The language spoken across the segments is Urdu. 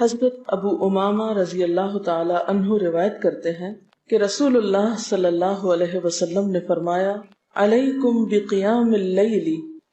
حضرت ابو امامہ رضی اللہ تعالی عنہ روایت کرتے ہیں کہ رسول اللہ صلی اللہ علیہ وسلم نے فرمایا، علیکم بقیام اللیل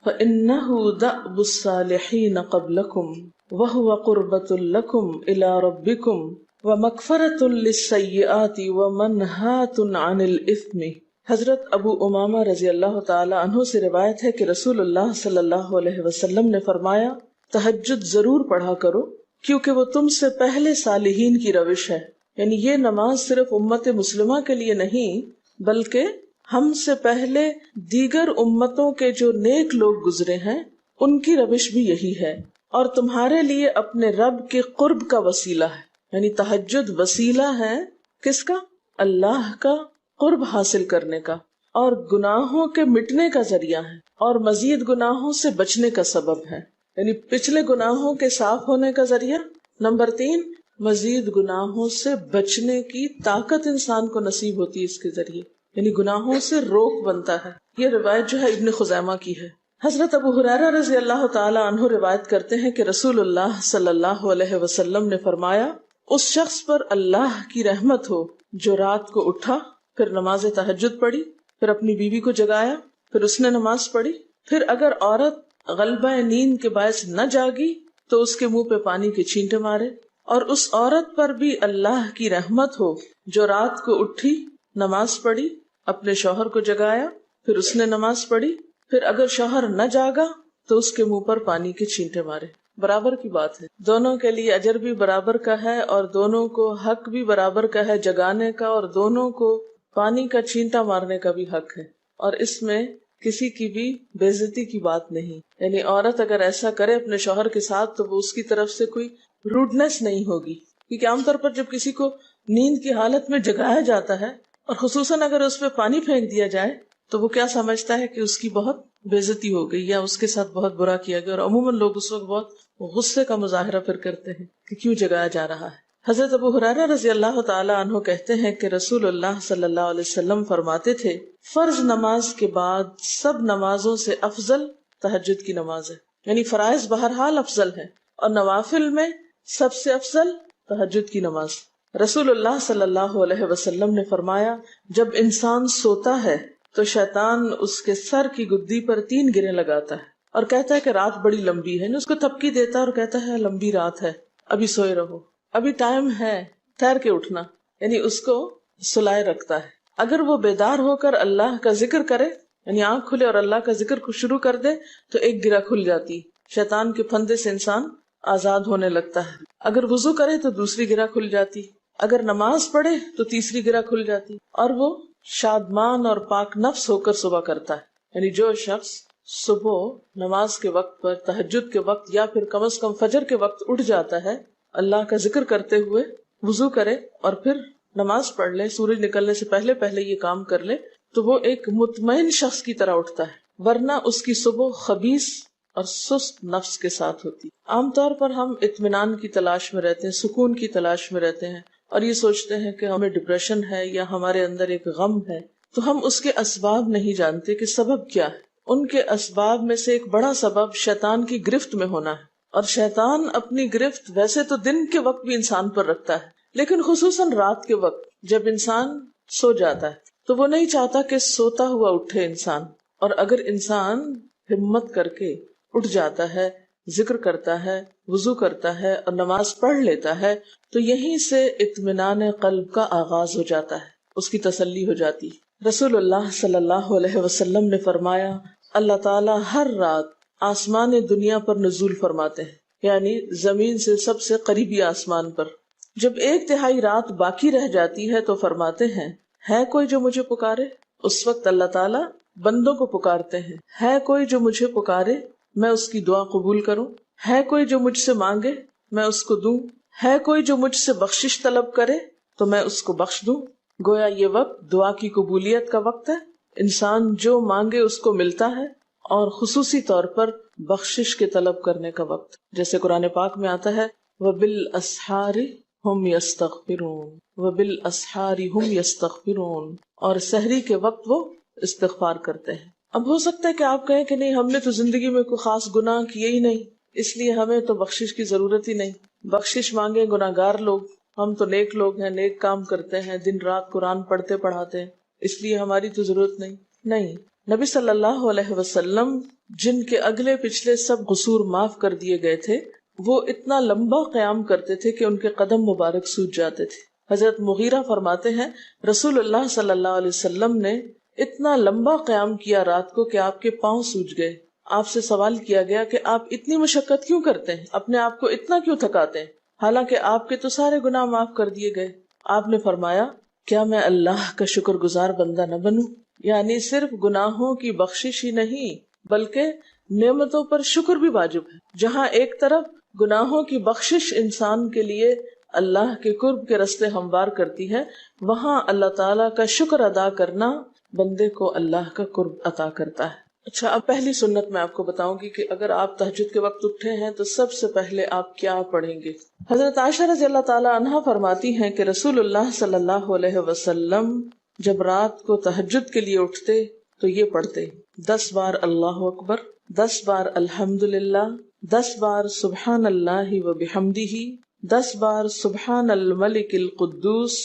فإنہ دأب الصالحین قبلکم وہو قربۃ لکم الی ربکم ومغفرۃ للسیئات ومنہاۃ عن الاثم۔ حضرت ابو امامہ رضی اللہ تعالی عنہ سے روایت ہے کہ رسول اللہ صلی اللہ علیہ وسلم نے فرمایا، تہجد ضرور پڑھا کرو کیونکہ وہ تم سے پہلے صالحین کی روش ہے۔ یعنی یہ نماز صرف امت مسلمہ کے لیے نہیں بلکہ ہم سے پہلے دیگر امتوں کے جو نیک لوگ گزرے ہیں ان کی روش بھی یہی ہے، اور تمہارے لیے اپنے رب کے قرب کا وسیلہ ہے۔ یعنی تہجد وسیلہ ہے کس کا؟ اللہ کا قرب حاصل کرنے کا، اور گناہوں کے مٹنے کا ذریعہ ہے، اور مزید گناہوں سے بچنے کا سبب ہے۔ یعنی پچھلے گناہوں کے صاف ہونے کا ذریعہ، نمبر 3 مزید گناہوں سے بچنے کی طاقت انسان کو نصیب ہوتی ہے اس کے ذریعے، یعنی گناہوں سے روک بنتا ہے۔ یہ روایت جو ہے ابن خزیمہ کی ہے۔ حضرت ابو ہریرہ رضی اللہ تعالی عنہ روایت کرتے ہیں کہ رسول اللہ صلی اللہ علیہ وسلم نے فرمایا، اس شخص پر اللہ کی رحمت ہو جو رات کو اٹھا، پھر نماز تہجد پڑھی، پھر اپنی بیوی کو جگایا، پھر اس نے نماز پڑھی، پھر اگر عورت غلبہ نیند کے باعث نہ جاگی تو اس کے منہ پہ پانی کے چھینٹے مارے، اور اس عورت پر بھی اللہ کی رحمت ہو جو رات کو اٹھی، نماز پڑھی، اپنے شوہر کو جگایا، پھر اس نے نماز پڑھی، پھر اگر شوہر نہ جاگا تو اس کے منہ پر پانی کے چھینٹے مارے۔ برابر کی بات ہے، دونوں کے لیے اجر بھی برابر کا ہے، اور دونوں کو حق بھی برابر کا ہے جگانے کا، اور دونوں کو پانی کا چھینٹا مارنے کا بھی حق ہے، اور اس میں کسی کی بھی بے عزتی کی بات نہیں۔ یعنی عورت اگر ایسا کرے اپنے شوہر کے ساتھ تو وہ اس کی طرف سے کوئی روڈنس نہیں ہوگی، کیونکہ عام طور پر جب کسی کو نیند کی حالت میں جگایا جاتا ہے اور خصوصاً اگر اس پہ پانی پھینک دیا جائے تو وہ کیا سمجھتا ہے کہ اس کی بہت بے عزتی ہو گئی یا اس کے ساتھ بہت برا کیا گیا، اور عموماً لوگ اس وقت بہت غصے کا مظاہرہ پھر کرتے ہیں کہ کیوں جگایا جا رہا ہے۔ حضرت ابو ہریرہ رضی اللہ تعالی عنہ کہتے ہیں کہ رسول اللہ صلی اللہ علیہ وسلم فرماتے تھے، فرض نماز کے بعد سب نمازوں سے افضل تہجد کی نماز ہے۔ یعنی فرائض بہرحال افضل ہے، اور نوافل میں سب سے افضل تہجد کی نماز۔ رسول اللہ صلی اللہ علیہ وسلم نے فرمایا، جب انسان سوتا ہے تو شیطان اس کے سر کی گدی پر 3 گریں لگاتا ہے اور کہتا ہے کہ رات بڑی لمبی ہے، اس کو تھپکی دیتا ہے اور کہتا ہے لمبی رات ہے، ابھی سوئے رہو، ابھی ٹائم ہے، ٹھہر کے اٹھنا، یعنی اس کو سلائے رکھتا ہے۔ اگر وہ بیدار ہو کر اللہ کا ذکر کرے، یعنی آنکھ کھلے اور اللہ کا ذکر کو شروع کر دے تو ایک گرہ کھل جاتی، شیطان کے پھندے سے انسان آزاد ہونے لگتا ہے۔ اگر وضو کرے تو دوسری گرہ کھل جاتی، اگر نماز پڑھے تو تیسری گرہ کھل جاتی، اور وہ شادمان اور پاک نفس ہو کر صبح کرتا ہے۔ یعنی جو شخص صبح نماز کے وقت پر، تہجد کے وقت، یا پھر کم از کم فجر کے وقت اٹھ جاتا ہے، اللہ کا ذکر کرتے ہوئے وضو کرے اور پھر نماز پڑھ لے، سورج نکلنے سے پہلے پہلے یہ کام کر لے، تو وہ ایک مطمئن شخص کی طرح اٹھتا ہے، ورنہ اس کی صبح خبیث اور سست نفس کے ساتھ ہوتی۔ عام طور پر ہم اطمینان کی تلاش میں رہتے ہیں، سکون کی تلاش میں رہتے ہیں، اور یہ سوچتے ہیں کہ ہمیں ڈپریشن ہے یا ہمارے اندر ایک غم ہے، تو ہم اس کے اسباب نہیں جانتے کہ سبب کیا ہے۔ ان کے اسباب میں سے ایک بڑا سبب شیطان کی گرفت میں ہونا ہے، اور شیطان اپنی گرفت ویسے تو دن کے وقت بھی انسان پر رکھتا ہے، لیکن خصوصاً رات کے وقت جب انسان سو جاتا ہے تو وہ نہیں چاہتا کہ سوتا ہوا اٹھے انسان، اور اگر انسان ہمت کر کے اٹھ جاتا ہے، ذکر کرتا ہے، وضو کرتا ہے اور نماز پڑھ لیتا ہے تو یہیں سے اطمینان قلب کا آغاز ہو جاتا ہے، اس کی تسلی ہو جاتی۔ رسول اللہ صلی اللہ علیہ وسلم نے فرمایا، اللہ تعالیٰ ہر رات آسمان دنیا پر نزول فرماتے ہیں، یعنی زمین سے سب سے قریبی آسمان پر۔ جب 1/3 رات باقی رہ جاتی ہے تو فرماتے ہیں، ہے کوئی جو مجھے پکارے؟ اس وقت اللہ تعالیٰ بندوں کو پکارتے ہیں، ہے کوئی جو مجھے پکارے میں اس کی دعا قبول کروں، ہے کوئی جو مجھ سے مانگے میں اس کو دوں، ہے کوئی جو مجھ سے بخشش طلب کرے تو میں اس کو بخش دوں۔ گویا یہ وقت دعا کی قبولیت کا وقت ہے، انسان جو مانگے اس کو ملتا ہے، اور خصوصی طور پر بخشش کے طلب کرنے کا وقت، جیسے قرآن پاک میں آتا ہے، وَبِالْأَسْحَارِ هُمْ يَسْتَغْفِرُونَ وَبِالْأَسْحَارِ هُمْ يَسْتَغْفِرُونَ، اور سحری کے وقت وہ استغفار کرتے ہیں۔ اب ہو سکتا ہے کہ آپ کہیں کہ نہیں، ہم نے تو زندگی میں کوئی خاص گناہ کیے ہی نہیں، اس لیے ہمیں تو بخشش کی ضرورت ہی نہیں۔ بخشش مانگے گناہگار لوگ، ہم تو نیک لوگ ہیں، نیک کام کرتے ہیں، دن رات قرآن پڑھتے پڑھاتے ہیں، اس لیے ہماری تو ضرورت نہیں۔ نبی صلی اللہ علیہ وسلم جن کے اگلے پچھلے سب قصور معاف کر دیے گئے تھے، وہ اتنا لمبا قیام کرتے تھے کہ ان کے قدم مبارک سوج جاتے تھے۔ حضرت مغیرہ فرماتے ہیں رسول اللہ صلی اللہ علیہ وسلم نے اتنا لمبا قیام کیا رات کو کہ آپ کے پاؤں سوج گئے۔ آپ سے سوال کیا گیا کہ آپ اتنی مشقت کیوں کرتے ہیں، اپنے آپ کو اتنا کیوں تھکاتے ہیں، حالانکہ آپ کے تو سارے گناہ معاف کر دیے گئے۔ آپ نے فرمایا کیا میں اللہ کا شکر گزار بندہ نہ بنوں؟ یعنی صرف گناہوں کی بخشش ہی نہیں بلکہ نعمتوں پر شکر بھی واجب ہے۔ جہاں ایک طرف گناہوں کی بخشش انسان کے لیے اللہ کے قرب کے راستے ہموار کرتی ہے، وہاں اللہ تعالیٰ کا شکر ادا کرنا بندے کو اللہ کا قرب عطا کرتا ہے۔ اچھا، اب پہلی سنت میں آپ کو بتاؤں گی کہ اگر آپ تہجد کے وقت اٹھے ہیں تو سب سے پہلے آپ کیا پڑھیں گے۔ حضرت عائشہ رضی اللہ تعالیٰ عنہا فرماتی ہیں کہ رسول اللہ صلی اللہ علیہ وسلم جب رات کو تہجد کے لیے اٹھتے تو یہ پڑھتے 10 بار اللہ اکبر، 10 بار الحمدللہ، 10 بار سبحان اللہ و بحمدہ، 10 بار سبحان الملک القدوس،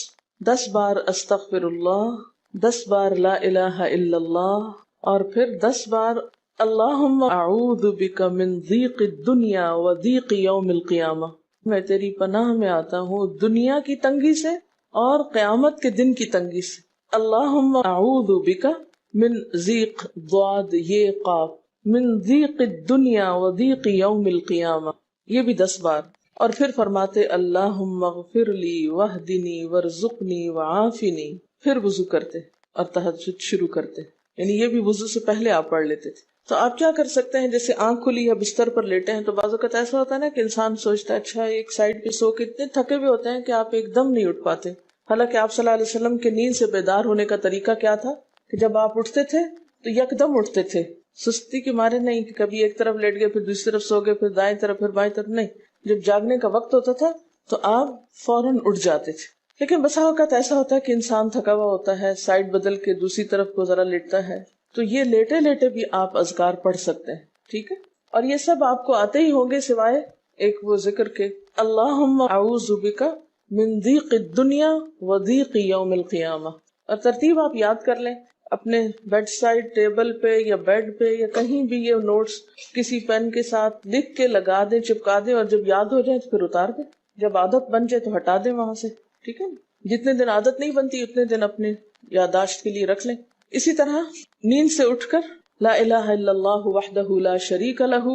10 بار استغفر اللہ، 10 بار لا الہ الا اللہ، اور پھر 10 بار اللہم اعوذ بک من ضیق الدنیا و ضیق یوم القیامہ، میں تیری پناہ میں آتا ہوں دنیا کی تنگی سے اور قیامت کے دن کی تنگی سے۔ اللہم اعوذ بک من ضیق ضاد یہ قاف من ضیق الدنیا و ضیق یوم القیامہ، یہ بھی 10 بار۔ اور پھر فرماتے اللہم اغفر لی واہدنی وارزقنی وعافنی، پھر وضو کرتے اور تہجد شروع کرتے، یعنی یہ بھی وضو سے پہلے آپ پڑھ لیتے تھے۔ تو آپ کیا کر سکتے ہیں، جیسے آنکھ کھلی یا بستر پر لیٹے ہیں تو بعض اوقات ایسا ہوتا ہے نا کہ انسان سوچتا ہے اچھا ایک سائڈ پہ سو کے اتنے تھکے ہوئے ہوتے ہیں کہ آپ ایک دم نہیں اٹھ پاتے۔ حالانکہ آپ صلی اللہ علیہ وسلم کے نیند سے بیدار ہونے کا طریقہ کیا تھا کہ جب آپ اٹھتے تھے تو یکدم اٹھتے تھے، سستی کے مارے نہیں کہ کبھی ایک طرف لیٹ گئے پھر دوسری طرف سو گئے پھر دائیں طرف پھر بائیں طرف، نہیں، جب جاگنے کا وقت ہوتا تھا تو آپ فوراً اٹھ جاتے تھے۔ لیکن بسا اوقات ایسا ہوتا ہے کہ انسان تھکا ہوا ہوتا ہے، سائڈ بدل کے دوسری طرف کو ذرا لیٹتا ہے، تو یہ لیٹے لیٹے بھی آپ اذکار پڑھ سکتے ہیں، ٹھیک ہے۔ اور یہ سب آپ کو آتے ہی ہوں گے سوائے ایک وہ ذکر کے اللہم اعوذ بک من ضیق الدنیا و ضیق یوم القیامہ، اور ترتیب آپ یاد کر لیں اپنے بیڈ سائڈ ٹیبل پہ یا بیڈ پہ یا کہیں بھی، یہ نوٹس کسی پین کے ساتھ لکھ کے لگا دیں، چپکا دیں، اور جب یاد ہو جائے تو پھر اتار دیں، جب عادت بن جائے تو ہٹا دیں وہاں سے، ٹھیک ہے نا۔ جتنے دن عادت نہیں بنتی اتنے دن اپنے یادداشت کے لیے رکھ لیں۔ اسی طرح نیند سے اٹھ کر لا الہ الا اللہ وحدہ لا شریک لہ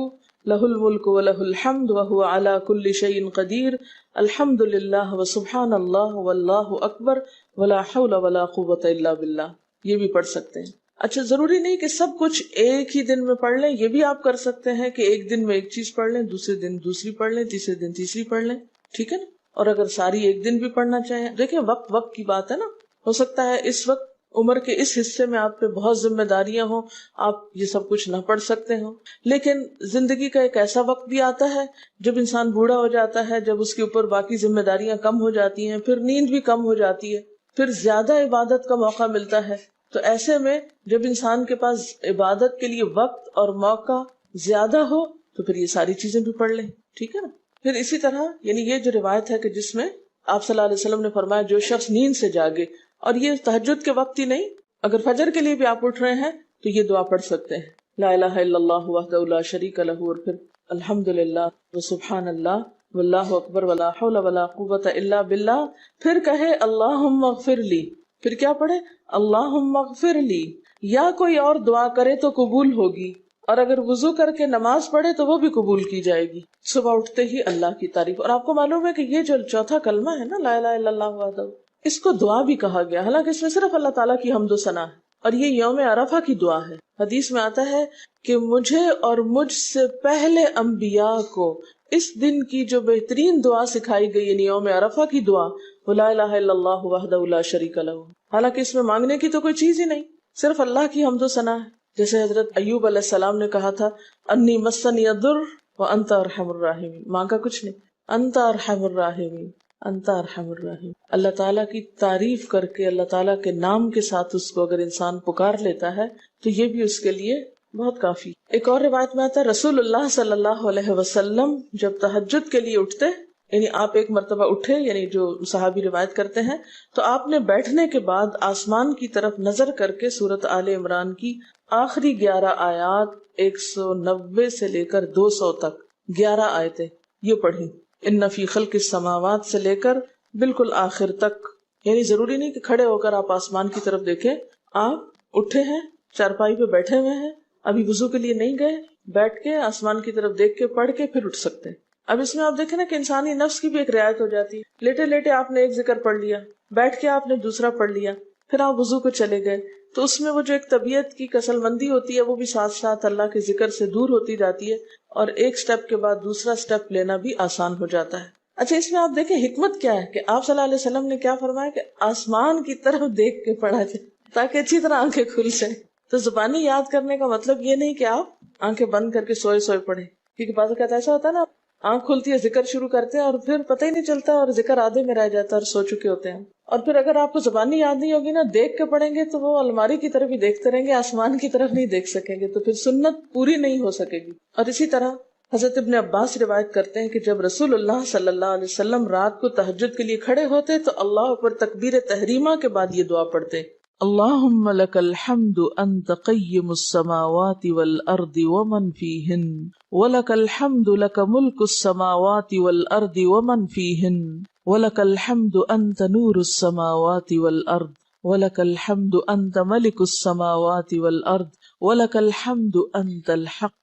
لہ الملک ولہ الحمد وہو علی کل شیء قدیر الحمد للہ وسبحان اللہ واللہ اکبر ولا حول ولا قوۃ الا باللہ، یہ بھی پڑھ سکتے ہیں۔ اچھا، ضروری نہیں کہ سب کچھ ایک ہی دن میں پڑھ لیں، یہ بھی آپ کر سکتے ہیں کہ ایک دن میں ایک چیز پڑھ لیں، دوسرے دن دوسری پڑھ لیں، تیسرے دن تیسری پڑھ لیں، ٹھیک ہے نا۔ اور اگر ساری ایک دن بھی پڑھنا چاہیں، دیکھیں وقت کی بات ہے نا، ہو سکتا ہے اس وقت عمر کے اس حصے میں آپ پہ بہت ذمہ داریاں ہوں، آپ یہ سب کچھ نہ پڑھ سکتے ہوں، لیکن زندگی کا ایک ایسا وقت بھی آتا ہے جب انسان بوڑھا ہو جاتا ہے، جب اس کے اوپر باقی ذمہ داریاں کم ہو جاتی ہیں، پھر نیند بھی کم ہو جاتی ہے، پھر زیادہ عبادت کا موقع ملتا ہے۔ تو ایسے میں جب انسان کے پاس عبادت کے لیے وقت اور موقع زیادہ ہو تو پھر یہ ساری چیزیں بھی پڑھ لیں، ٹھیک ہے نا۔ پھر اسی طرح یعنی یہ جو روایت ہے کہ جس میں آپ صلی اللہ علیہ وسلم نے فرمایا جو شخص نیند سے جاگے، اور یہ تہجد کے وقت ہی نہیں، اگر فجر کے لیے بھی آپ اٹھ رہے ہیں تو یہ دعا پڑھ سکتے ہیں، لا الہ الا اللہ وحدہ لا شریک لہ، اور پھر الحمدللہ وسبحان اللہ واللہ اکبر ولا حول ولا قوۃ الا باللہ، پھر کہے اللہم اغفر لی، پھر کیا پڑھے اللہم اغفر لی، یا کوئی اور دعا کرے تو قبول ہوگی، اور اگر وضو کر کے نماز پڑھے تو وہ بھی قبول کی جائے گی۔ صبح اٹھتے ہی اللہ کی تعریف، اور آپ کو معلوم ہے کہ یہ جو چوتھا کلمہ ہے نا لا الہ الا اللہ وحدہ، اس کو دعا بھی کہا گیا، حالانکہ اس میں صرف اللہ تعالیٰ کی حمد و ثنا ہے، اور یہ یوم عرفہ کی دعا ہے۔ حدیث میں آتا ہے کہ مجھے اور مجھ سے پہلے انبیاء کو اس دن کی جو بہترین دعا سکھائی گئی یعنی یوم عرفہ کی دعا وہ لا الہ الا اللہ وحدہ لا شریک لہ، حالانکہ اس میں مانگنے کی تو کوئی چیز ہی نہیں، صرف اللہ کی حمد و ثنا ہے۔ جیسے حضرت ایوب علیہ السلام نے کہا تھا انی مسنی الضر وانت ارحم الراحمین، مانگا کچھ نہیں، انت ارحم الراحمین، انت ارحم الراحمین۔ اللہ تعالیٰ کی تعریف کر کے اللہ تعالیٰ کے نام کے ساتھ اس کو اگر انسان پکار لیتا ہے تو یہ بھی اس کے لیے بہت کافی۔ ایک اور روایت میں آتا ہے رسول اللہ صلی اللہ علیہ وسلم جب تہجد کے لیے اٹھتے یعنی آپ ایک مرتبہ اٹھے، یعنی جو صحابی روایت کرتے ہیں، تو آپ نے بیٹھنے کے بعد آسمان کی طرف نظر کر کے سورۃ آل عمران کی آخری 11 آیات 190 سے لے کر 200 تک 11 آیتیں یہ پڑھی، ان فی خلق السماوات سے لے کر بالکل آخر تک. یعنی ضروری نہیں کہ کھڑے ہو کر آپ آسمان کی طرف دیکھیں، آپ اٹھے ہیں، چارپائی پہ بیٹھے ہوئے ہیں، ابھی وضو کے لیے نہیں گئے، بیٹھ کے آسمان کی طرف دیکھ کے پڑھ کے پھر اٹھ سکتے ہیں. اب اس میں آپ دیکھیں نا کہ انسانی نفس کی بھی ایک رعایت ہو جاتی ہے. لیٹے لیٹے آپ نے ایک ذکر پڑھ لیا، بیٹھ کے آپ نے دوسرا پڑھ لیا، پھر آپ وضو کو چلے گئے، تو اس میں وہ جو ایک طبیعت کی کسل مندی ہوتی ہے وہ بھی ساتھ ساتھ اللہ کے ذکر سے دور ہوتی جاتی ہے، اور ایک سٹیپ کے بعد دوسرا سٹیپ لینا بھی آسان ہو جاتا ہے. اچھا، اس میں آپ دیکھیں حکمت کیا ہے کہ آپ صلی اللہ علیہ وسلم نے کیا فرمایا کہ آسمان کی طرف دیکھ کے پڑھا جائے تاکہ اچھی طرح آنکھیں کھل جائیں. تو زبانی یاد کرنے کا مطلب یہ نہیں کہ آپ آنکھیں بند کر کے سوئے سوئے پڑھیں، کیونکہ بعض اوقات ایسا ہوتا ہے نا، آنکھ کھلتی ہے، ذکر شروع کرتے ہیں اور پھر پتہ ہی نہیں چلتا اور ذکر آدھے میں رہ جاتا ہے اور سو چکے ہوتے ہیں. اور پھر اگر آپ کو زبانی یاد نہیں ہوگی نا، دیکھ کے پڑھیں گے تو وہ الماری کی طرف ہی دیکھتے رہیں گے، آسمان کی طرف نہیں دیکھ سکیں گے، تو پھر سنت پوری نہیں ہو سکے گی. اور اسی طرح حضرت ابن عباس روایت کرتے ہیں کہ جب رسول اللہ صلی اللہ علیہ وسلم رات کو تہجد کے لیے کھڑے ہوتے تو اللہ اکبر تکبیر تحریمہ کے بعد یہ دعا پڑھتے: اللہم لک الحمد انت قیم السماوات والارض ومن فیہن ولک الحمد لک ملک السماوات والارض ومن فیہن ولک الحمد انت نور السماوات والارض ولک الحمد انت ملک السماوات والارض ولک الحمد انت الحق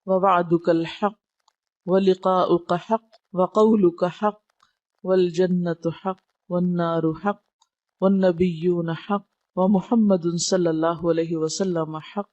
ووعدك الحق ولقاؤك حق وقولك حق والجنة حق والنار حق والنبيون حق ومحمد صلی اللہ علیہ وسلم حق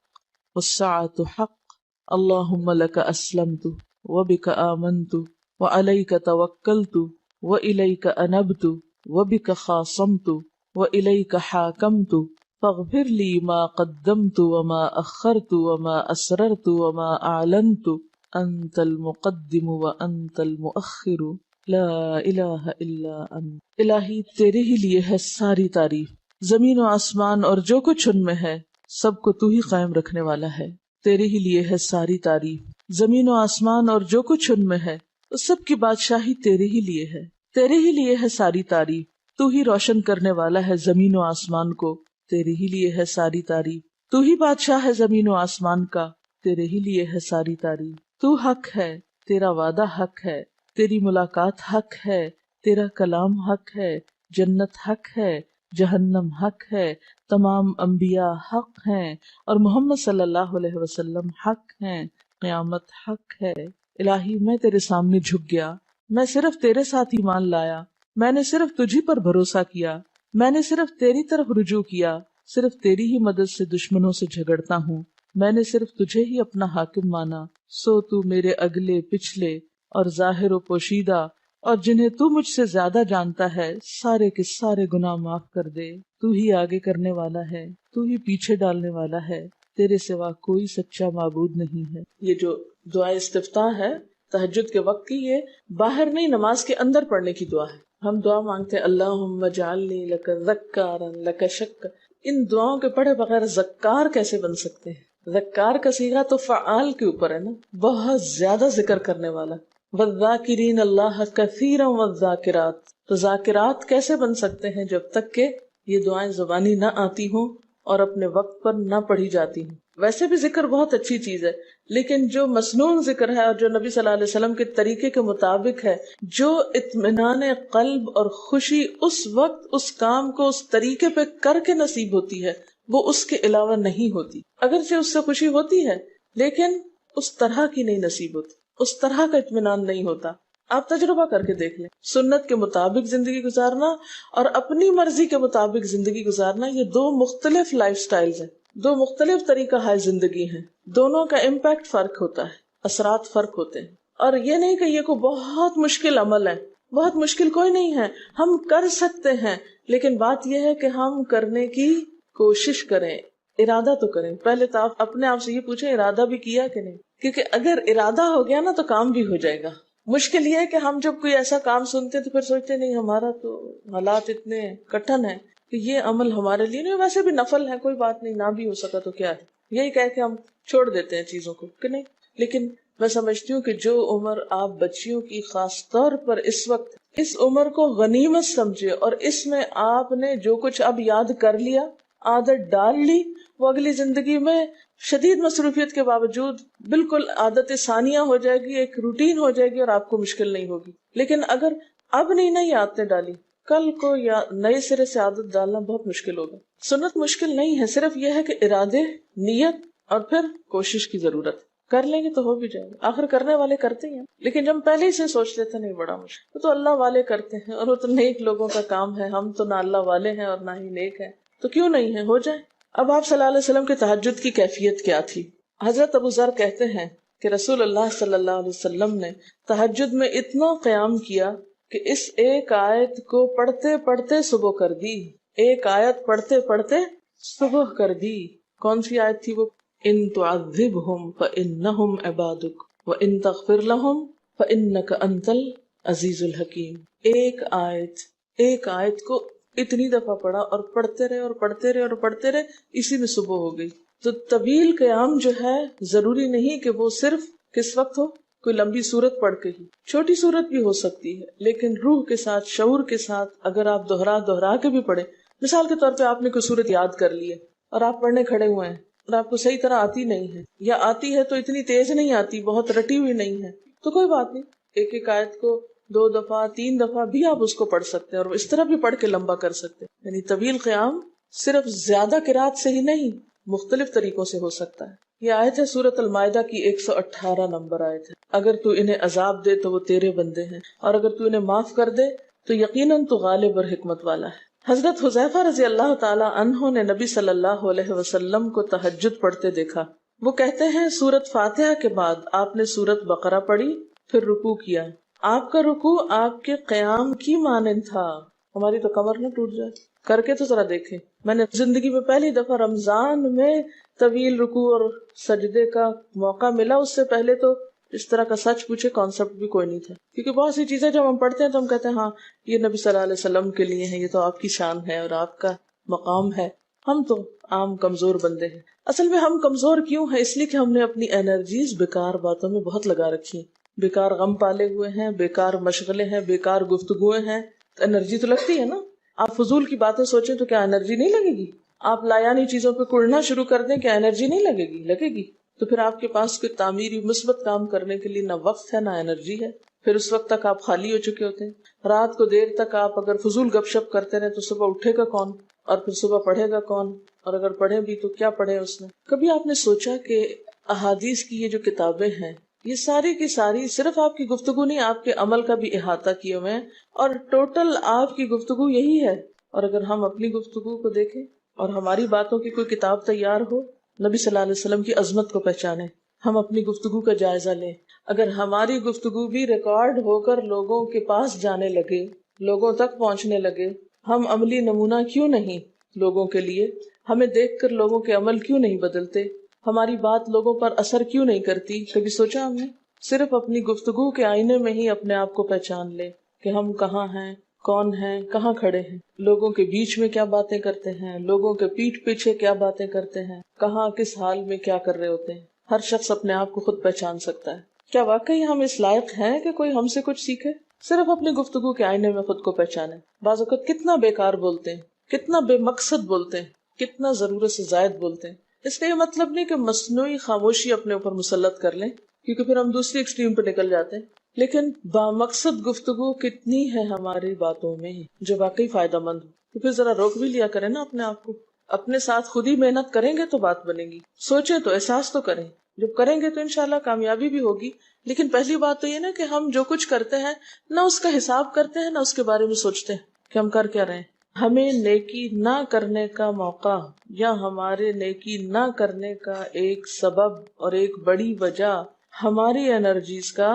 والساعة حق اللهم لك أسلمت وبك آمنت وعليك توكلت وإليك أنبت وبك خاصمت وإليك حاكمت فاغفر لي ما قدمت وما أخرت وما أسررت وما أعلنت أنت المقدم وأنت المؤخر لا الہ الا انت. الہی تیرے ہی لیے ہے ساری تعریف، زمین و آسمان اور جو کچھ ان میں ہے سب کو تو ہی قائم رکھنے والا ہے. تیرے ہی لیے ہے ساری تعریف، زمین و آسمان اور جو کچھ ان میں ہے اس سب کی بادشاہی تیرے ہی لیے ہے. تیرے ہی لیے ہے ساری تعریف، تو ہی روشن کرنے والا ہے زمین و آسمان کو. تیرے ہی لیے ہے ساری تعریف، تو ہی بادشاہ ہے زمین و آسمان کا. تیرے ہی لیے ہے ساری تعریف. تو حق ہے، تیرا وعدہ حق ہے، تیری ملاقات حق ہے، تیرا کلام حق ہے، جنت حق ہے، جہنم حق ہے، تمام انبیاء حق ہیں اور محمد صلی اللہ علیہ وسلم حق ہیں، قیامت حق ہے. الہی میں تیرے سامنے جھک گیا، میں صرف تیرے ساتھ ایمان لایا، میں نے صرف تجھی پر بھروسہ کیا، میں نے صرف تیری طرف رجوع کیا، صرف تیری ہی مدد سے دشمنوں سے جھگڑتا ہوں، میں نے صرف تجھے ہی اپنا حاکم مانا. سو تو میرے اگلے پچھلے اور ظاہر و پوشیدہ اور جنہیں تو مجھ سے زیادہ جانتا ہے سارے کے سارے گناہ معاف کر دے. تو ہی آگے کرنے والا ہے، تو ہی پیچھے ڈالنے والا ہے، تیرے سوا کوئی سچا معبود نہیں ہے. یہ جو دعا استفتاح ہے تہجد کے وقت کی، یہ باہر نہیں نماز کے اندر پڑھنے کی دعا ہے. ہم دعا مانگتے ہیں اللہم اجعلنی لک ذکارا لک شکارا. ان دعاؤں کے پڑھے بغیر ذکار کیسے بن سکتے ہیں؟ ذکار کا صیغہ تو فعال کے اوپر ہے نا، بہت زیادہ ذکر کرنے والا. والذاکرین اللہ کثیرا والذاکرات. تو ذاکرات کیسے بن سکتے ہیں جب تک کہ یہ دعائیں زبانی نہ آتی ہوں اور اپنے وقت پر نہ پڑھی جاتی ہوں. ویسے بھی ذکر بہت اچھی چیز ہے، لیکن جو مسنون ذکر ہے اور جو نبی صلی اللہ علیہ وسلم کے طریقے کے مطابق ہے، جو اطمینان قلب اور خوشی اس وقت اس کام کو اس طریقے پہ کر کے نصیب ہوتی ہے، وہ اس کے علاوہ نہیں ہوتی. اگرچہ اس سے خوشی ہوتی ہے لیکن اس طرح کی نہیں نصیب ہوتی، اس طرح کا اطمینان نہیں ہوتا. آپ تجربہ کر کے دیکھ لیں، سنت کے مطابق زندگی گزارنا اور اپنی مرضی کے مطابق زندگی گزارنا، یہ دو مختلف لائف سٹائلز ہیں، دو مختلف طریقہ ہائے زندگی ہیں. دونوں کا امپیکٹ فرق ہوتا ہے، اثرات فرق ہوتے ہیں. اور یہ نہیں کہ یہ کوئی بہت مشکل عمل ہے، بہت مشکل کوئی نہیں ہے، ہم کر سکتے ہیں. لیکن بات یہ ہے کہ ہم کرنے کی کوشش کریں، ارادہ تو کریں. پہلے تو آپ اپنے آپ سے یہ پوچھیں ارادہ بھی کیا کہ نہیں، کیونکہ اگر ارادہ ہو گیا نا تو کام بھی ہو جائے گا. مشکل یہ ہے کہ ہم جب کوئی ایسا کام سنتے تو پھر سوچتے نہیں ہمارا تو حالات اتنے کٹھن ہیں کہ یہ عمل ہمارے لیے نہیں. ویسے بھی نفل ہے، کوئی بات نہیں، نہ بھی ہو سکا تو کیا ہے، یہی کہہ کے ہم چھوڑ دیتے ہیں چیزوں کو کہ نہیں. لیکن میں سمجھتی ہوں کہ جو عمر آپ بچیوں کی خاص طور پر اس وقت اس عمر کو غنیمت سمجھے اور اس میں آپ نے جو کچھ اب یاد کر لیا، عادت ڈال لی، وہ اگلی زندگی میں شدید مصروفیت کے باوجود بالکل عادت ثانیہ ہو جائے گی، ایک روٹین ہو جائے گی اور آپ کو مشکل نہیں ہوگی. لیکن اگر اب نہیں عادتیں ڈالی، کل کو یا نئے سرے سے عادت ڈالنا بہت مشکل ہوگا. سنت مشکل نہیں ہے، صرف یہ ہے کہ ارادے، نیت اور پھر کوشش کی ضرورت. کر لیں گے تو ہو بھی جائے گا، آخر کرنے والے کرتے ہیں. لیکن جب ہم پہلے ہی سے سوچ لیتے نہیں بڑا مشکل، وہ تو اللہ والے کرتے ہیں اور وہ تو نیک لوگوں کا کام ہے، ہم تو نہ اللہ والے ہیں اور نہ ہی نیک ہیں، تو کیوں نہیں ہے، ہو جائے. اب آپ صلی اللہ علیہ وسلم کے تہجد کی کیفیت کیا تھی؟ حضرت ابو ذر کہتے ہیں کہ رسول اللہ صلی اللہ علیہ وسلم نے تہجد میں اتنا قیام کیا کہ اس ایک آیت کو پڑھتے پڑھتے صبح کر دی. ایک آیت پڑھتے پڑھتے صبح کر دی. کون سی آیت تھی وہ؟ ان تعذبہم فانہم عبادک وان تغفر لہم فانک انت العزیز الحکیم. ایک آیت کو اتنی دفعہ پڑھا اور پڑھتے رہے اور پڑھتے رہے اور پڑھتے رہے، اسی میں صبح ہو گئی. تو طویل قیام جو ہے ضروری نہیں کہ وہ صرف کس وقت ہو، کوئی لمبی سورت پڑھ کے ہی، چھوٹی سورت بھی ہو سکتی ہے، لیکن روح کے ساتھ، شعور کے ساتھ اگر آپ دوہرا کے بھی پڑھیں. مثال کے طور پہ آپ نے کوئی سورت یاد کر لی ہے اور آپ پڑھنے کھڑے ہوئے ہیں اور آپ کو صحیح طرح آتی نہیں ہے، یا آتی ہے تو اتنی تیز نہیں آتی، بہت رٹی ہوئی نہیں ہے، تو کوئی بات نہیں، ایک آیت کو 2 دفعہ 3 دفعہ بھی آپ اس کو پڑھ سکتے ہیں اور اس طرح بھی پڑھ کے لمبا کر سکتے ہیں. یعنی طویل قیام صرف زیادہ قرات سے ہی نہیں، مختلف طریقوں سے ہو سکتا ہے. یہ آیت ہے سورۃ المائدہ کی 118 نمبر آیت ہے. اگر تو انہیں عذاب دے تو وہ تیرے بندے ہیں، اور اگر تو انہیں معاف کر دے تو یقیناً تو غالب اور حکمت والا ہے. حضرت حذیفہ رضی اللہ تعالی عنہ نے نبی صلی اللہ علیہ وسلم کو تہجد پڑھتے دیکھا. وہ کہتے ہیں سورۃ فاتحہ کے بعد آپ نے سورۃ بقرہ پڑھی، پھر رکوع کیا. آپ کا رکوع آپ کے قیام کی مانند تھا. ہماری تو کمر نہ ٹوٹ جائے. کر کے تو ذرا دیکھیں. میں نے زندگی میں پہلی دفعہ رمضان میں طویل رکوع اور سجدے کا موقع ملا. اس سے پہلے تو اس طرح کا سچ پوچھے کانسیپٹ بھی کوئی نہیں تھا، کیونکہ بہت سی چیزیں جب ہم پڑھتے ہیں تو ہم کہتے ہیں ہاں یہ نبی صلی اللہ علیہ وسلم کے لیے ہے، یہ تو آپ کی شان ہے اور آپ کا مقام ہے. ہم تو عام کمزور بندے ہیں. اصل میں ہم کمزور کیوں ہیں؟ اس لیے کہ ہم نے اپنی انرجیز بیکار باتوں میں بہت لگا رکھی، بیکار غم پالے ہوئے ہیں، بیکار مشغلے ہیں، بیکار گفتگویں ہیں. انرجی تو لگتی ہے نا. آپ فضول کی باتیں سوچیں تو کیا انرجی نہیں لگے گی؟ آپ لایانی چیزوں پہ کڑنا شروع کر دیں، کیا انرجی نہیں لگے گی؟ لگے گی. تو پھر آپ کے پاس کوئی تعمیری مثبت کام کرنے کے لیے نہ وقت ہے نہ انرجی ہے. پھر اس وقت تک آپ خالی ہو چکے ہوتے ہیں. رات کو دیر تک آپ اگر فضول گپ شپ کرتے رہے تو صبح اٹھے گا کون اور پھر صبح پڑھے گا کون؟ اور اگر پڑھے بھی تو کیا پڑھے اس میں؟ کبھی آپ نے سوچا کہ احادیث کی یہ جو کتابیں ہیں یہ ساری کی ساری صرف آپ کی گفتگو نہیں، آپ کے عمل کا بھی احاطہ کیے ہوئے ہیں، اور ٹوٹل آپ کی گفتگو یہی ہے. اور اگر ہم اپنی گفتگو کو دیکھیں اور ہماری باتوں کی کوئی کتاب تیار ہو، نبی صلی اللہ علیہ وسلم کی عظمت کو پہچانے، ہم اپنی گفتگو کا جائزہ لیں. اگر ہماری گفتگو بھی ریکارڈ ہو کر لوگوں کے پاس جانے لگے، لوگوں تک پہنچنے لگے، ہم عملی نمونہ کیوں نہیں لوگوں کے لیے؟ ہمیں دیکھ کر لوگوں کے عمل کیوں نہیں بدلتے؟ ہماری بات لوگوں پر اثر کیوں نہیں کرتی؟ کبھی سوچا ہم نے؟ صرف اپنی گفتگو کے آئینے میں ہی اپنے آپ کو پہچان لے کہ ہم کہاں ہیں، کون ہیں، کہاں کھڑے ہیں، لوگوں کے بیچ میں کیا باتیں کرتے ہیں، لوگوں کے پیٹھ پیچھے کیا باتیں کرتے ہیں، کہاں کس حال میں کیا کر رہے ہوتے ہیں. ہر شخص اپنے آپ کو خود پہچان سکتا ہے. کیا واقعی ہم اس لائق ہیں کہ کوئی ہم سے کچھ سیکھے؟ صرف اپنی گفتگو کے آئینے میں خود کو پہچانے. بعض اوقات کتنا بیکار بولتے ہیں، کتنا بے مقصد بولتے ہیں، کتنا ضرورت سے زائد بولتے ہیں. اس کا یہ مطلب نہیں کہ مصنوعی خاموشی اپنے اوپر مسلط کر لیں، کیونکہ پھر ہم دوسری ایکسٹریم پہ نکل جاتے ہیں. لیکن بامقصد گفتگو کتنی ہے ہماری باتوں میں جو واقعی فائدہ مند ہو، تو پھر ذرا روک بھی لیا کریں نا اپنے آپ کو. اپنے ساتھ خود ہی محنت کریں گے تو بات بنے گی. سوچیں تو احساس تو کریں. جب کریں گے تو انشاءاللہ کامیابی بھی ہوگی. لیکن پہلی بات تو یہ نا کہ ہم جو کچھ کرتے ہیں نہ اس کا حساب کرتے ہیں، نہ اس کے بارے میں سوچتے ہیں کہ ہم کر کیا رہے ہیں. ہمیں نیکی نہ کرنے کا موقع یا ہمارے نیکی نہ کرنے کا ایک سبب اور ایک بڑی وجہ ہماری انرجیز کا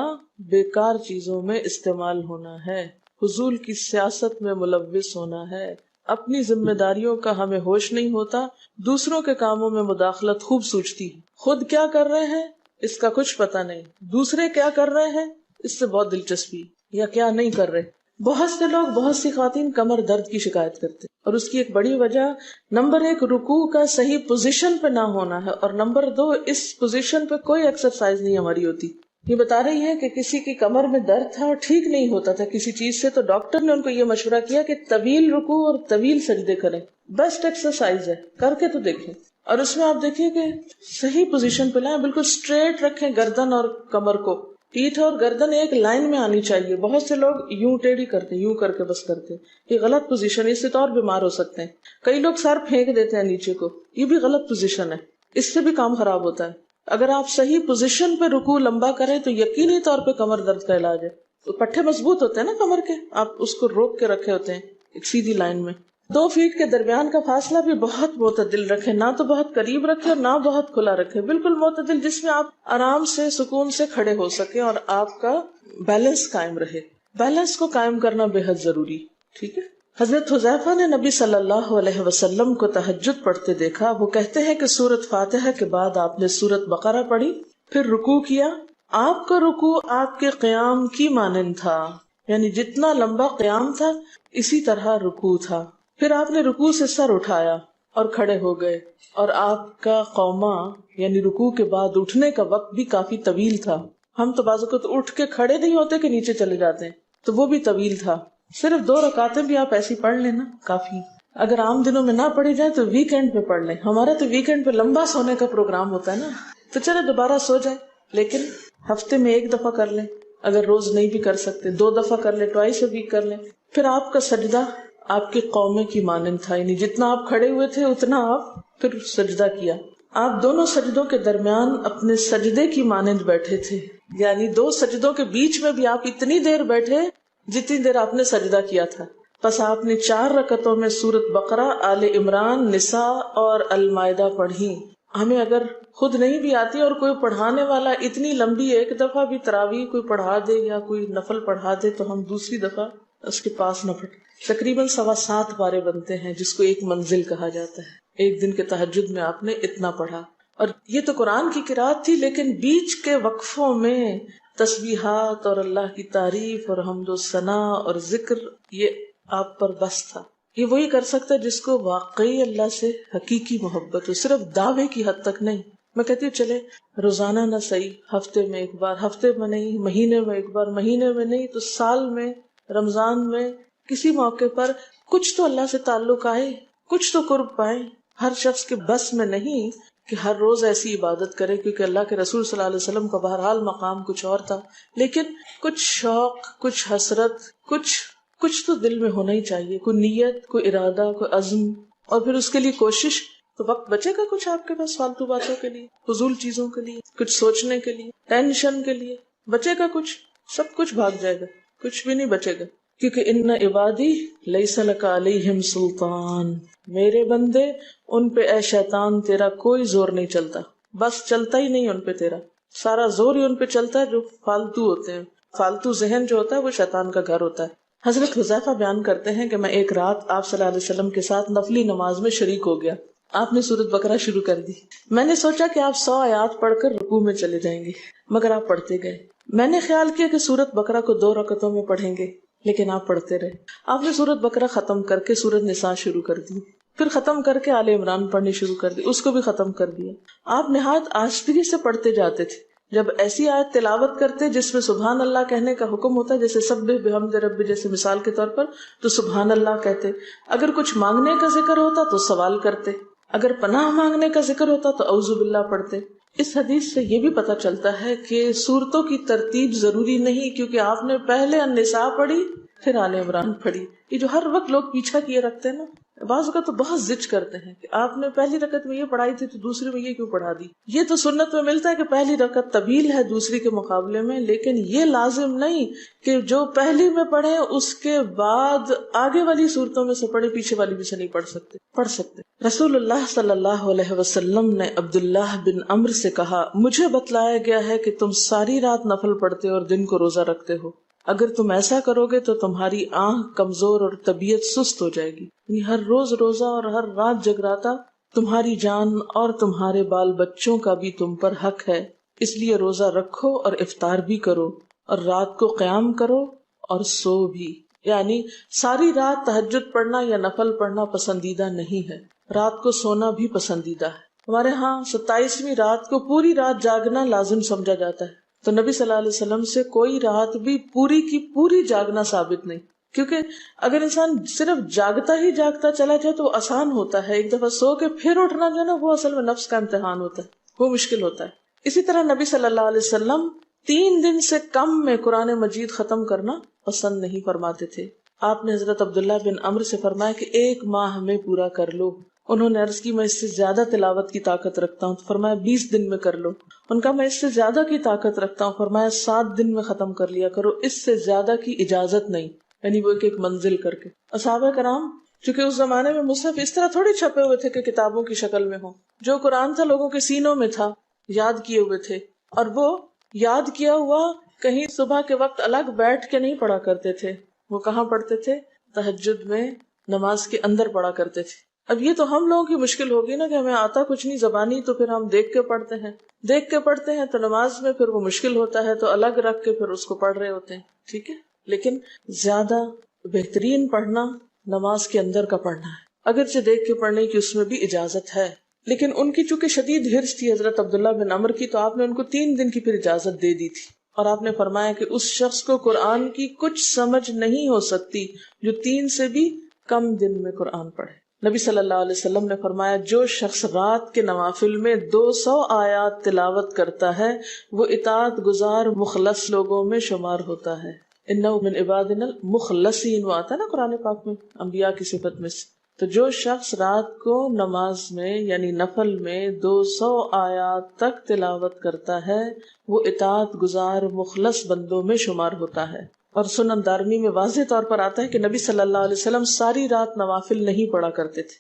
بیکار چیزوں میں استعمال ہونا ہے، فضول کی سیاست میں ملوث ہونا ہے. اپنی ذمہ داریوں کا ہمیں ہوش نہیں ہوتا، دوسروں کے کاموں میں مداخلت خوب سوچتی ہے. خود کیا کر رہے ہیں اس کا کچھ پتہ نہیں، دوسرے کیا کر رہے ہیں اس سے بہت دلچسپی، یا کیا نہیں کر رہے. بہت سے لوگ، بہت سی خواتین کمر درد کی شکایت کرتے ہیں، اور اس کی ایک بڑی وجہ نمبر 1 رکوع کا صحیح پوزیشن پہ نہ ہونا ہے، اور نمبر 2 اس پوزیشن پہ کوئی ایکسرسائز نہیں ہماری ہوتی. یہ بتا رہی ہے کہ کسی کی کمر میں درد تھا اور ٹھیک نہیں ہوتا تھا کسی چیز سے، تو ڈاکٹر نے ان کو یہ مشورہ کیا کہ طویل رکوع اور طویل سجدے کریں، بیسٹ ایکسرسائز ہے، کر کے تو دیکھیں۔ اور اس میں آپ دیکھیے کہ صحیح پوزیشن پہ لائیں، بالکل اسٹریٹ رکھیں گردن اور کمر کو، پیٹھ اور گردن ایک لائن میں آنی چاہیے۔ بہت سے لوگ یوں ٹیڑھی کرتے ہیں، یوں کر کے بس کرتے ہیں، یہ غلط پوزیشن ہے، اس سے تو اور بیمار ہو سکتے ہیں۔ کئی لوگ سر پھینک دیتے ہیں نیچے کو، یہ بھی غلط پوزیشن ہے، اس سے بھی کام خراب ہوتا ہے۔ اگر آپ صحیح پوزیشن پہ رکوع لمبا کریں تو یقینی طور پہ کمر درد کا علاج ہے۔ تو پٹھے مضبوط ہوتے ہیں نا کمر کے، آپ اس کو روک کے رکھے ہوتے ہیں ایک سیدھی لائن میں۔ 2 فیٹ کے درمیان کا فاصلہ بھی بہت معتدل رکھیں، نہ تو بہت قریب رکھیں اور نہ بہت کھلا رکھیں، بالکل معتدل، جس میں آپ آرام سے سکون سے کھڑے ہو سکیں اور آپ کا بیلنس قائم رہے۔ بیلنس کو قائم کرنا بے حد ضروری، ٹھیک ہے۔ حضرت حذیفہ نے نبی صلی اللہ علیہ وسلم کو تہجد پڑھتے دیکھا، وہ کہتے ہیں کہ سورۃ فاتحہ کے بعد آپ نے سورۃ بقرہ پڑھی، پھر رکوع کیا، آپ کا رکوع آپ کے قیام کی مانند تھا، یعنی جتنا لمبا قیام تھا اسی طرح رکوع تھا، پھر آپ نے رکوع سے سر اٹھایا اور کھڑے ہو گئے، اور آپ کا قوما یعنی رکوع کے بعد اٹھنے کا وقت بھی کافی طویل تھا۔ ہم تو بعض اوقات اٹھ کے کھڑے نہیں ہوتے کہ نیچے چلے جاتے ہیں، تو وہ بھی طویل تھا۔ صرف 2 رکعتیں بھی آپ ایسی پڑھ لینا کافی، اگر عام دنوں میں نہ پڑھی جائے تو ویکینڈ پہ پڑھ لیں۔ ہمارا تو ویکینڈ پہ لمبا سونے کا پروگرام ہوتا ہے نا، تو چلے دوبارہ سو جائیں، لیکن ہفتے میں 1 دفعہ کر لیں، اگر روز نہیں بھی کر سکتے 2 دفعہ کر لیں، ٹوائس اے ویک کر لیں۔ پھر آپ کا سجدہ آپ کے قومے کی مانند تھا، یعنی جتنا آپ کھڑے ہوئے تھے اتنا آپ پھر سجدہ کیا۔ آپ دونوں سجدوں کے درمیان اپنے سجدے کی مانند بیٹھے تھے، یعنی 2 سجدوں کے بیچ میں بھی آپ اتنی دیر بیٹھے جتنی دیر آپ نے سجدہ کیا تھا۔ پس آپ نے 4 رکعتوں میں سورۃ بقرہ، آل عمران، نساء اور المائدہ پڑھی۔ ہمیں اگر خود نہیں بھی آتی اور کوئی پڑھانے والا اتنی لمبی ایک دفعہ بھی تراویح کوئی پڑھا دے یا کوئی نفل پڑھا دے تو ہم دوسری دفعہ اس کے پاس نہ پڑھیں۔ تقریباً 7.25 پارے بنتے ہیں، جس کو ایک منزل کہا جاتا ہے۔ ایک دن کے تہجد میں آپ نے اتنا پڑھا، اور یہ تو قرآن کی قرات تھی، لیکن بیچ کے وقفوں میں تسبیحات اور اللہ کی تعریف اور حمد و ثنا اور ذکر، یہ آپ پر بس تھا۔ یہ وہی کر سکتا ہے جس کو واقعی اللہ سے حقیقی محبت ہو، صرف دعوے کی حد تک نہیں۔ میں کہتی ہوں چلے روزانہ نہ صحیح، ہفتے میں 1 بار، ہفتے میں نہیں، مہینے میں 1 بار، مہینے میں نہیں تو سال میں، رمضان میں، کسی موقع پر کچھ تو اللہ سے تعلق آئے، کچھ تو قرب پائے۔ ہر شخص کے بس میں نہیں کہ ہر روز ایسی عبادت کرے، کیونکہ اللہ کے رسول صلی اللہ علیہ وسلم کا بہرحال مقام کچھ اور تھا، لیکن کچھ شوق، کچھ حسرت، کچھ تو دل میں ہونا ہی چاہیے، کوئی نیت، کوئی ارادہ، کوئی عزم، اور پھر اس کے لیے کوشش۔ تو وقت بچے گا کچھ آپ کے پاس فالتو باتوں کے لیے، فضول چیزوں کے لیے، کچھ سوچنے کے لیے، ٹینشن کے لیے بچے گا کچھ؟ سب کچھ بھاگ جائے گا، کچھ بھی نہیں بچے گا، کیونکہ ان عبادی لیس لک علیہم سلطان، میرے بندے ان پہ اے شیطان تیرا کوئی زور نہیں چلتا، بس چلتا ہی نہیں ان پہ تیرا، سارا زور ہی ان پہ چلتا ہے جو فالتو ہوتے ہیں۔ فالتو ذہن جو ہوتا ہے وہ شیطان کا گھر ہوتا ہے۔ حضرت حذیفہ بیان کرتے ہیں کہ میں ایک رات آپ صلی اللہ علیہ وسلم کے ساتھ نفلی نماز میں شریک ہو گیا، آپ نے سورۃ بقرہ شروع کر دی، میں نے سوچا کہ آپ 100 آیات پڑھ کر رکوع میں چلے جائیں گے، مگر آپ پڑھتے گئے۔ میں نے خیال کیا کہ سورۃ بقرہ کو 2 رکعتوں میں پڑھیں گے، لیکن آپ پڑھتے رہے۔ آپ نے سورۃ بقرہ ختم کر کے سورۃ نساء شروع کر دی، پھر ختم کر کے آل عمران پڑھنی شروع کر دی، اس کو بھی ختم کر دیا۔ آپ نہایت آہستگی سے پڑھتے جاتے تھے، جب ایسی آیت تلاوت کرتے جس میں سبحان اللہ کہنے کا حکم ہوتا ہے، جیسے سبح بحمد رب جیسے مثال کے طور پر، تو سبحان اللہ کہتے، اگر کچھ مانگنے کا ذکر ہوتا تو سوال کرتے، اگر پناہ مانگنے کا ذکر ہوتا تو اعوذ باللہ پڑھتے۔ اس حدیث سے یہ بھی پتہ چلتا ہے کہ سورتوں کی ترتیب ضروری نہیں، کیونکہ آپ نے پہلے النساء پڑھی پھر آل عمران پڑھی۔ یہ جو ہر وقت لوگ پیچھا کیے رکھتے ہیں نا، بعض اوقات تو بہت ضد کرتے ہیں کہ آپ نے پہلی رکعت میں یہ پڑھائی تھی تو دوسری میں یہ کیوں پڑھا دی۔ یہ تو سنت میں ملتا ہے کہ پہلی رکعت طویل ہے دوسری کے مقابلے میں، لیکن یہ لازم نہیں کہ جو پہلی میں پڑھے اس کے بعد آگے والی صورتوں میں سے پڑھے، پیچھے والی بھی سے نہیں پڑھ سکتے۔ رسول اللہ صلی اللہ علیہ وسلم نے عبداللہ بن عمرو سے کہا، مجھے بتلایا گیا ہے کہ تم ساری رات نفل پڑھتے اور دن کو روزہ رکھتے ہو، اگر تم ایسا کرو گے تو تمہاری آنکھ کمزور اور طبیعت سست ہو جائے گی، یعنی ہر روز روزہ اور ہر رات جگراتا تمہاری جان اور تمہارے بال بچوں کا بھی تم پر حق ہے، اس لیے روزہ رکھو اور افطار بھی کرو اور رات کو قیام کرو اور سو بھی۔ یعنی ساری رات تہجد پڑھنا یا نفل پڑھنا پسندیدہ نہیں ہے، رات کو سونا بھی پسندیدہ ہے۔ ہمارے ہاں 27ویں رات کو پوری رات جاگنا لازم سمجھا جاتا ہے، تو نبی صلی اللہ علیہ وسلم سے کوئی رات بھی پوری کی پوری جاگنا ثابت نہیں، کیونکہ اگر انسان صرف جاگتا ہی جاگتا چلا جائے تو وہ آسان ہوتا ہے، ایک دفعہ سو کے پھر اٹھنا جو ہے نا وہ اصل میں نفس کا امتحان ہوتا ہے، وہ مشکل ہوتا ہے۔ اسی طرح نبی صلی اللہ علیہ وسلم 3 دن سے کم میں قرآن مجید ختم کرنا پسند نہیں فرماتے تھے۔ آپ نے حضرت عبداللہ بن عمرو سے فرمایا کہ 1 ماہ میں پورا کر لو۔ انہوں نے عرض کی میں اس سے زیادہ تلاوت کی طاقت رکھتا ہوں، تو فرمایا 20 دن میں کر لو۔ ان کا میں اس سے زیادہ کی طاقت رکھتا ہوں، فرمایا 7 دن میں ختم کر لیا کرو، اس سے زیادہ کی اجازت نہیں، یعنی وہ ایک منزل کر کے۔ صحابہ کرام چونکہ اس زمانے میں مصحف اس طرح تھوڑی چھپے ہوئے تھے کہ کتابوں کی شکل میں ہوں، جو قرآن تھا لوگوں کے سینوں میں تھا، یاد کیے ہوئے تھے، اور وہ یاد کیا ہوا کہیں صبح کے وقت الگ بیٹھ کے نہیں پڑھا کرتے تھے، وہ کہاں پڑھتے تھے؟ تہجد میں نماز کے اندر پڑھا کرتے تھے۔ اب یہ تو ہم لوگوں کی مشکل ہوگی نا کہ ہمیں آتا کچھ نہیں زبانی، تو پھر ہم دیکھ کے پڑھتے ہیں تو نماز میں پھر وہ مشکل ہوتا ہے، تو الگ رکھ کے پھر اس کو پڑھ رہے ہوتے ہیں، ٹھیک ہے۔ لیکن زیادہ بہترین پڑھنا نماز کے اندر کا پڑھنا ہے، اگرچہ دیکھ کے پڑھنے کی اس میں بھی اجازت ہے، لیکن ان کی چونکہ شدید حرص تھی حضرت عبداللہ بن عمرو کی، تو آپ نے ان کو 3 دن کی پھر اجازت دے دی تھی، اور آپ نے فرمایا کہ اس شخص کو قرآن کی کچھ سمجھ نہیں ہو سکتی جو 3 سے بھی کم دن میں قرآن پڑھے۔ نبی صلی اللہ علیہ وسلم نے فرمایا جو شخص رات کے نوافل میں 200 آیات تلاوت کرتا ہے وہ اطاعت گزار مخلص لوگوں میں شمار ہوتا ہے۔ انہ من عبادنا المخلصین، وہ آتا ہے نا قرآن پاک میں انبیاء کی صفت میں سے۔ تو جو شخص رات کو نماز میں یعنی نفل میں 200 آیات تک تلاوت کرتا ہے وہ اطاعت گزار مخلص بندوں میں شمار ہوتا ہے۔ اور سنن دارمی میں واضح طور پر آتا ہے کہ نبی صلی اللہ علیہ وسلم ساری رات نوافل نہیں پڑھا کرتے تھے،